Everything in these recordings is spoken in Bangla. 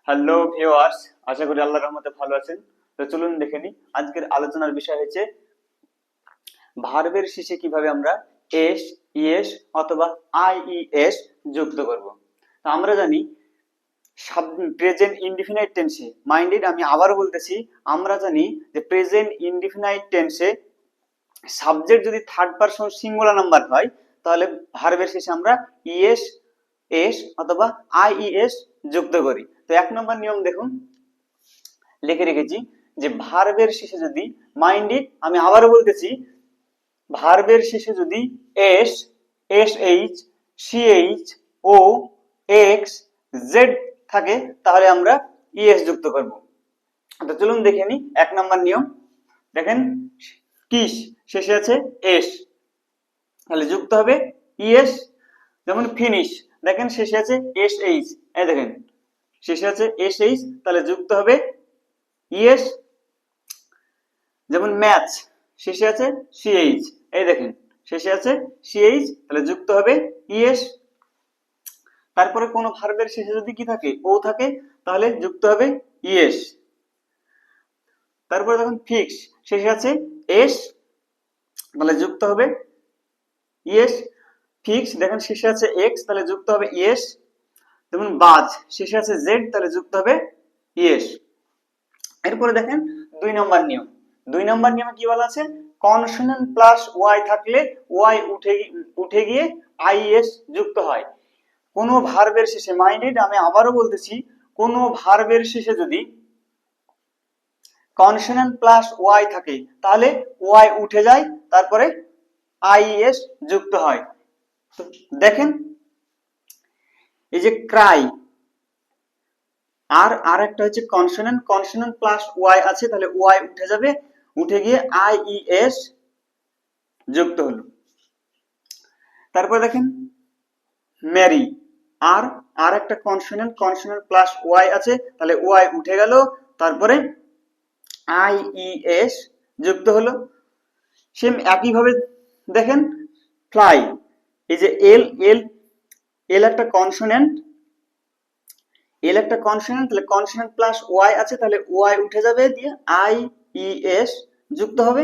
হ্যালো ভিউয়ার্স, আশা করি আল্লাহর রহমতে ভালো আছেন। তো চলুন দেখে নিই আজকের আলোচনার বিষয় হচ্ছে ভার্বের শেষে কিভাবে আমরা এস, ইএস অথবা আইইএস যুক্ত করব। তো আমরা জানি প্রেজেন্ট ইনডিফিনাইট টেন্সে মাইন্ডেড, আমি আবারও বলতেছি, আমরা জানি যে প্রেজেন্ট ইনডিফিনাইট টেন্সে সাবজেক্ট যদি থার্ড পারসন সিঙ্গুলার নাম্বার হয় তাহলে ভার্বের শেষে আমরা ইএস, এস অথবা আইইএস যুক্ত করি। তো এক নম্বর নিয়ম দেখুন, লিখে রেখেছি যে ভার্বের শেষে যদি মাইন্ডেড, আমি আবারও বলতেছি, ভার্বের শেষে যদি এস, এসএইচ, সিএইচ, ও, এক্স, জেড থাকে তাহলে আমরা ইএস যুক্ত করব। তো চলুন দেখে নিই এক নম্বর নিয়ম। দেখেন, কিস শেষে আছে এস, তাহলে যুক্ত হবে ইএস। যেমন ফিনিশ, দেখেন শেষে আছে এসএইচ, এই দেখেন শেষে আছে এসএইচ, তাহলে যুক্ত হবে ইএস। যেমন ম্যাচ শেষে আছে সিএইচ, এই দেখেন শেষে আছে সিএইচ, তাহলে যুক্ত হবে ইএস। তারপরে কোন ভার্বের শেষে যদি কি থাকে, ও থাকে, তাহলে যুক্ত হবে ইএস। তারপরে দেখুন ফিক্স শেষে আছে এস, তাহলে যুক্ত হবে ইএস। ফিক্স দেখেন শেষে আছে এক্স, তাহলে যুক্ত হবে ইএস। যেমন বাজ শেষে আছে জেড, তাহলে যুক্ত হবে ইএস। এরপরে দেখেন দুই নম্বর নিয়ম। দুই নম্বর নিয়মে কি বলা আছে, কনসোনেন্ট প্লাস ওয়াই থাকলে ওয়াই উঠে গিয়ে আইএস যুক্ত হয়। কোন ভার্বের শেষে, মাইন্ডেড আমি আবারও বলতেছি, কোন ভার্বের শেষে যদি কনসোনেন্ট প্লাস ওয়াই থাকে তাহলে ওয়াই উঠে যায়, তারপরে আইএস যুক্ত হয়। তো দেখেন এই যে ক্রাই, আর একটা হচ্ছে কনসোনেন্ট, কনসোনেন্ট প্লাস ওয়াই আছে, তাহলে ওয়াই উঠে যাবে, উঠে গিয়ে আইইএস যুক্ত হলো। তারপর দেখেন ম্যারি, আর একটা কনসোনেন্ট, কনসোনেন্ট প্লাস ওয়াই আছে, তাহলে ওয়াই উঠে গেল, তারপরে আইইএস যুক্ত হলো। সেম একইভাবে দেখেন ফ্লাই, এই যে এল এল এল একটা কনসোনেন্ট, এল একটা কনসোনেন্ট, তাহলে কনসোনেন্ট প্লাস ওয়াই আছে, তাহলে ওয়াই উঠে যাবে, দিয়ে আইইএস যুক্ত হবে।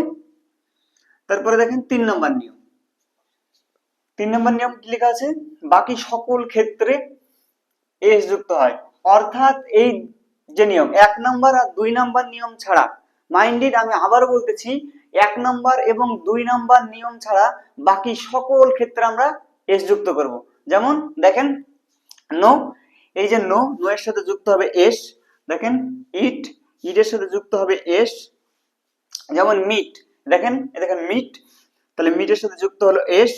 তারপরে দেখেন তিন নম্বর নিয়ম। তিন নম্বর নিয়ম কি লেখা আছে, বাকি সকল ক্ষেত্রে এস যুক্ত হয়। অর্থাৎ এই যে নিয়ম এক নম্বর আর দুই নম্বর নিয়ম ছাড়া, মাইন্ডেড আমি আবারও বলতেছি, এক নম্বর এবং দুই নম্বর নিয়ম ছাড়া বাকি সকল ক্ষেত্রে আমরা এস যুক্ত করব। যেমন দেখেন নো, এই যে নো, নো এর সাথে যুক্ত হবে এস। দেখেন ইট, ইটের সাথে যুক্ত হবে এস। যেমন মিট, দেখেন মিট, তাহলে মিটের সাথে যুক্ত হলো এস।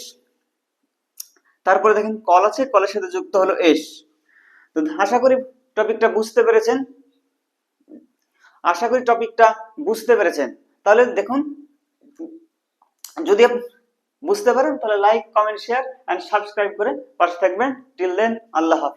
তারপরে দেখেন কল আছে, কলের সাথে যুক্ত হলো এস। তো আশা করি টপিকটা বুঝতে পেরেছেন, আশা করি টপিকটা বুঝতে পেরেছেন। তাহলে দেখুন, যদি বুঝতে পারেন তাহলে like, comment, share and subscribe করে পাশে থাকবেন। টিল দেন, আল্লাহ হাফেজ।